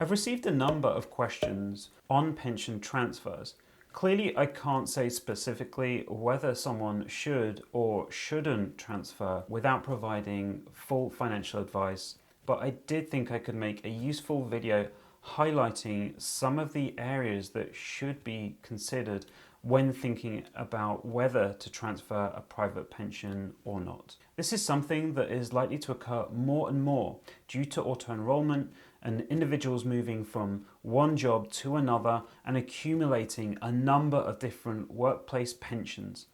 I've received a number of questions on pension transfers. Clearly, I can't say specifically whether someone should or shouldn't transfer without providing full financial advice, but I did think I could make a useful video highlighting some of the areas that should be considered when thinking about whether to transfer a private pension or not. This is something that is likely to occur more and more due to auto-enrolment and individuals moving from one job to another and accumulating a number of different workplace pensions.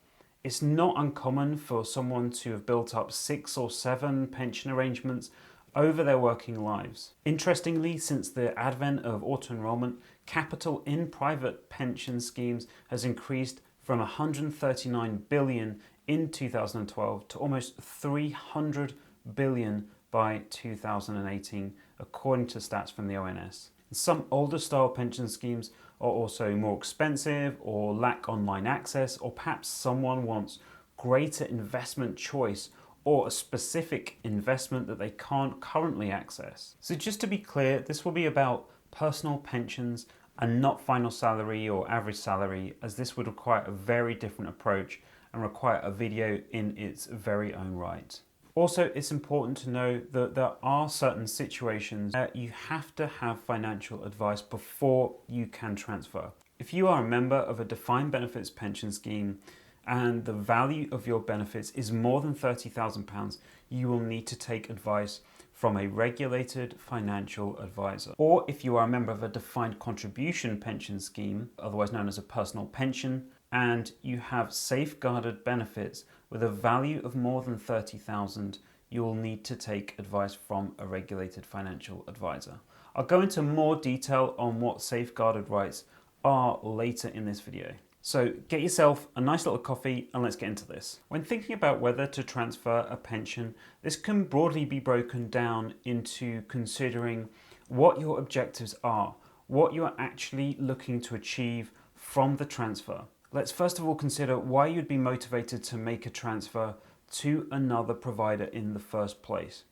It's not uncommon for someone to have built up 6 or 7 pension arrangements over their working lives. Interestingly, since the advent of auto-enrolment, capital in private pension schemes has increased from 139 billion in 2012 to almost 300 billion by 2018, according to stats from the ONS. Some older style pension schemes are also more expensive or lack online access, or perhaps someone wants greater investment choice or a specific investment that they can't currently access. So just to be clear, this will be about personal pensions and not final salary or average salary, as this would require a very different approach and require a video in its very own right. Also, it's important to know that there are certain situations where you have to have financial advice before you can transfer. If you are a member of a defined benefits pension scheme and the value of your benefits is more than £30,000, you will need to take advice from a regulated financial advisor. Or if you are a member of a defined contribution pension scheme, otherwise known as a personal pension, and you have safeguarded benefits with a value of more than £30,000, you will need to take advice from a regulated financial advisor. I'll go into more detail on what safeguarded rights are later in this video. So get yourself a nice little coffee and let's get into this. When thinking about whether to transfer a pension, this can broadly be broken down into considering what your objectives are, what you're actually looking to achieve from the transfer. Let's first of all consider why you'd be motivated to make a transfer to another provider in the first place.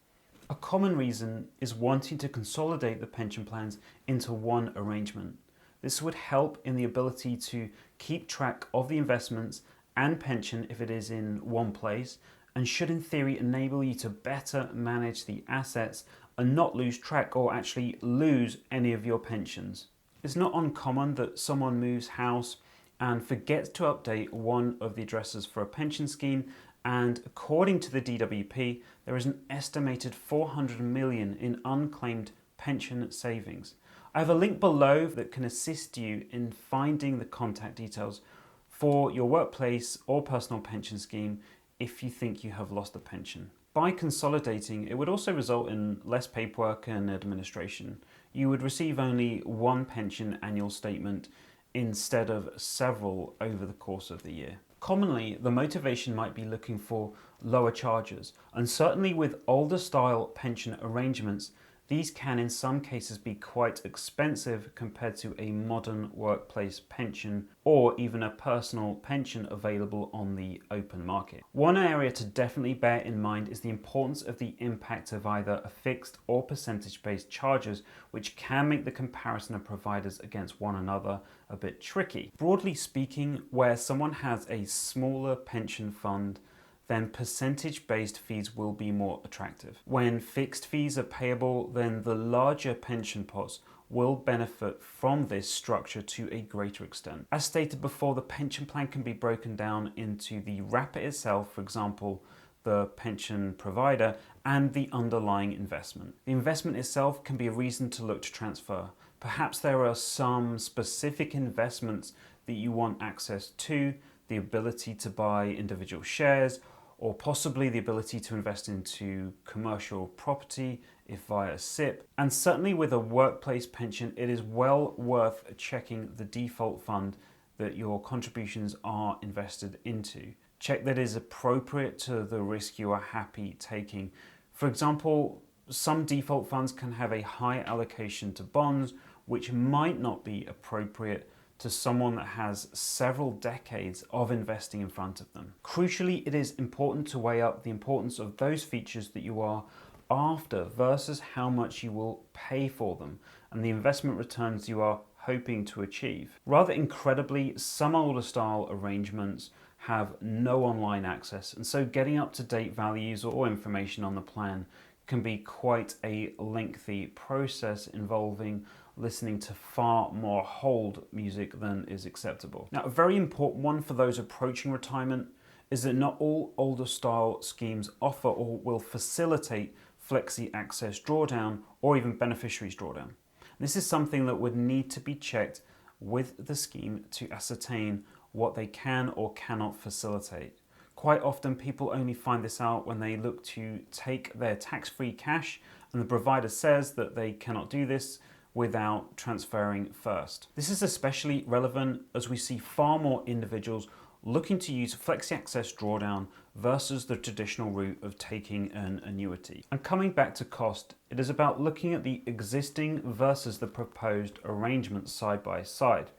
A common reason is wanting to consolidate the pension plans into one arrangement. This would help in the ability to keep track of the investments and pension if it is in one place, and should in theory enable you to better manage the assets and not lose track or actually lose any of your pensions. It's not uncommon that someone moves house and forgets to update one of the addresses for a pension scheme, and according to the DWP, there is an estimated 400 million in unclaimed pension savings. I have a link below that can assist you in finding the contact details for your workplace or personal pension scheme if you think you have lost a pension. By consolidating, it would also result in less paperwork and administration. You would receive only one pension annual statement instead of several over the course of the year. Commonly, the motivation might be looking for lower charges, and certainly with older style pension arrangements, these can in some cases be quite expensive compared to a modern workplace pension or even a personal pension available on the open market. One area to definitely bear in mind is the importance of the impact of either a fixed or percentage-based charges, which can make the comparison of providers against one another a bit tricky. Broadly speaking, where someone has a smaller pension fund, then percentage-based fees will be more attractive. When fixed fees are payable, then the larger pension pots will benefit from this structure to a greater extent. As stated before, the pension plan can be broken down into the wrapper itself, for example, the pension provider, and the underlying investment. The investment itself can be a reason to look to transfer. Perhaps there are some specific investments that you want access to, the ability to buy individual shares, or possibly the ability to invest into commercial property if via SIP. And certainly with a workplace pension, it is well worth checking the default fund that your contributions are invested into. Check that it is appropriate to the risk you are happy taking. For example, some default funds can have a high allocation to bonds, which might not be appropriate to someone that has several decades of investing in front of them. Crucially, it is important to weigh up the importance of those features that you are after versus how much you will pay for them. and the investment returns you are hoping to achieve. Rather incredibly, some older style arrangements have no online access, and so getting up-to-date values or information on the plan can be quite a lengthy process involving listening to far more hold music than is acceptable. Now, a very important one for those approaching retirement is that not all older style schemes offer or will facilitate flexi access drawdown or even beneficiaries drawdown. This is something that would need to be checked with the scheme to ascertain what they can or cannot facilitate. Quite often people only find this out when they look to take their tax-free cash and the provider says that they cannot do this without transferring first. This is especially relevant as we see far more individuals looking to use flexi access drawdown versus the traditional route of taking an annuity. And coming back to cost, it is about looking at the existing versus the proposed arrangement side by side.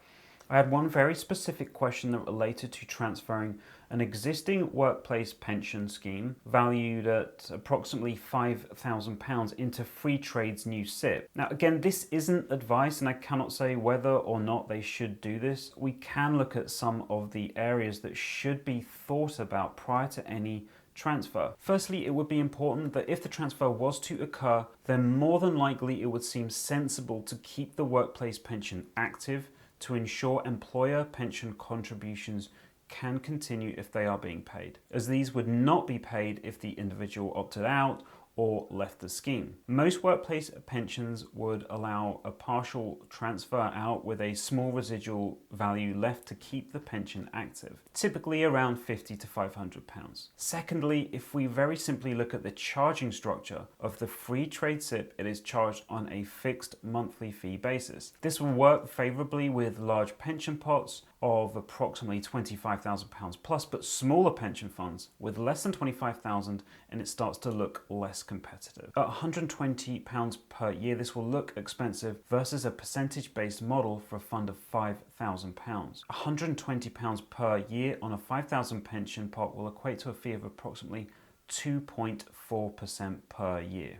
I had one very specific question that related to transferring an existing workplace pension scheme valued at approximately £5,000 into Freetrade's new SIP. Now again, this isn't advice and I cannot say whether or not they should do this. We can look at some of the areas that should be thought about prior to any transfer. Firstly, it would be important that if the transfer was to occur, then more than likely it would seem sensible to keep the workplace pension active to ensure employer pension contributions can continue if they are being paid, as these would not be paid if the individual opted out or left the scheme. Most workplace pensions would allow a partial transfer out with a small residual value left to keep the pension active, typically around £50 to £500. Secondly, if we very simply look at the charging structure of the free trade SIP, it is charged on a fixed monthly fee basis. This will work favourably with large pension pots of approximately £25,000 plus, but smaller pension funds with less than £25,000 and it starts to look less competitive. At £120 per year, this will look expensive versus a percentage-based model for a fund of £5,000. £120 per year on a £5,000 pension pot will equate to a fee of approximately 2.4% per year,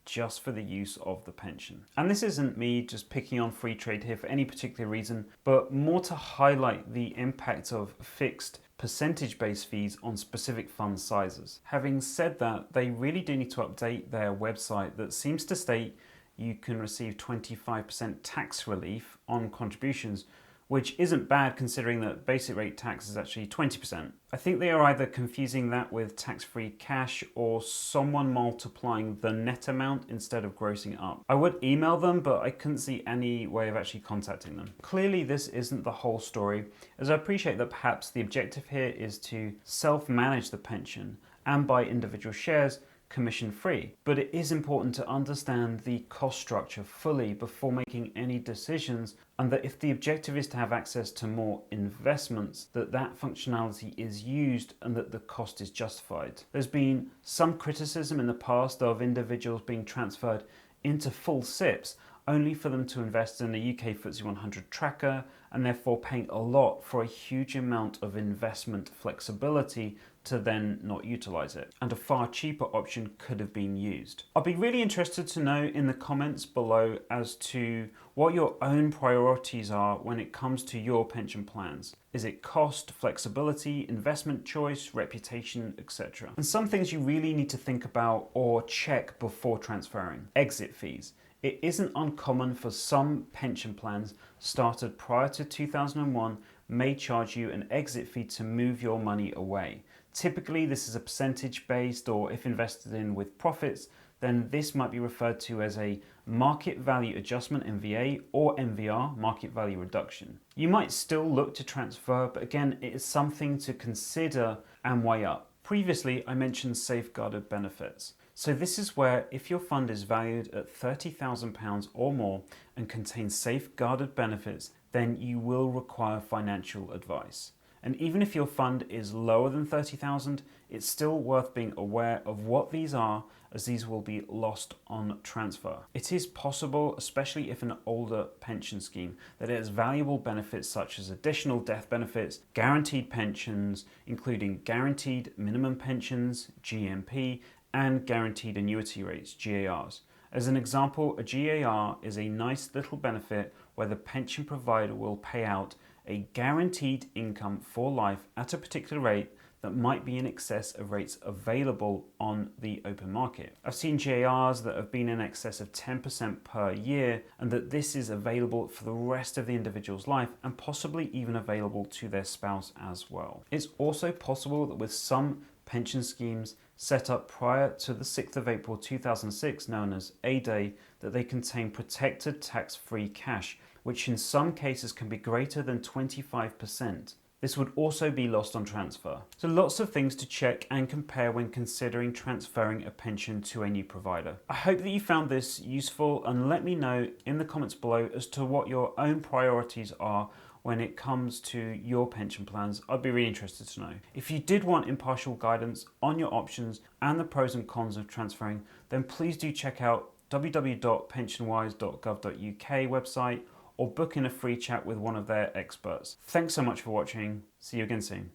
just for the use of the pension. And this isn't me just picking on free trade here for any particular reason, but more to highlight the impact of fixed percentage-based fees on specific fund sizes. Having said that, they really do need to update their website that seems to state you can receive 25% tax relief on contributions, which isn't bad considering that basic rate tax is actually 20%. I think they are either confusing that with tax-free cash or someone multiplying the net amount instead of grossing it up. I would email them, but I couldn't see any way of actually contacting them. Clearly, this isn't the whole story, as I appreciate that perhaps the objective here is to self-manage the pension and buy individual shares commission-free. But it is important to understand the cost structure fully before making any decisions, and that if the objective is to have access to more investments, that functionality is used and that the cost is justified. There's been some criticism in the past of individuals being transferred into full SIPs only for them to invest in a UK FTSE 100 tracker and therefore paying a lot for a huge amount of investment flexibility to then not utilize it. And a far cheaper option could have been used. I'll be really interested to know in the comments below as to what your own priorities are when it comes to your pension plans. Is it cost, flexibility, investment choice, reputation, etc.? And some things you really need to think about or check before transferring. Exit fees. It isn't uncommon for some pension plans started prior to 2001 may charge you an exit fee to move your money away. Typically, this is a percentage based, or if invested in with profits, then this might be referred to as a market value adjustment, MVA, or MVR, market value reduction. You might still look to transfer, but again, it is something to consider and weigh up. Previously, I mentioned safeguarded benefits. So this is where if your fund is valued at £30,000 or more and contains safeguarded benefits, then you will require financial advice. And even if your fund is lower than 30,000, it's still worth being aware of what these are, as these will be lost on transfer. It is possible, especially if an older pension scheme, that it has valuable benefits such as additional death benefits, guaranteed pensions, including guaranteed minimum pensions, GMP, and guaranteed annuity rates, GARs. As an example, a GAR is a nice little benefit where the pension provider will pay out a guaranteed income for life at a particular rate that might be in excess of rates available on the open market. I've seen GARs that have been in excess of 10% per year, and that this is available for the rest of the individual's life and possibly even available to their spouse as well. It's also possible that with some pension schemes set up prior to the 6th of April 2006, known as A-Day, that they contain protected tax-free cash, which in some cases can be greater than 25%. This would also be lost on transfer. So lots of things to check and compare when considering transferring a pension to a new provider. I hope that you found this useful, and let me know in the comments below as to what your own priorities are when it comes to your pension plans. I'd be really interested to know. If you did want impartial guidance on your options and the pros and cons of transferring, then please do check out www.pensionwise.gov.uk website, or book in a free chat with one of their experts. Thanks so much for watching. See you again soon.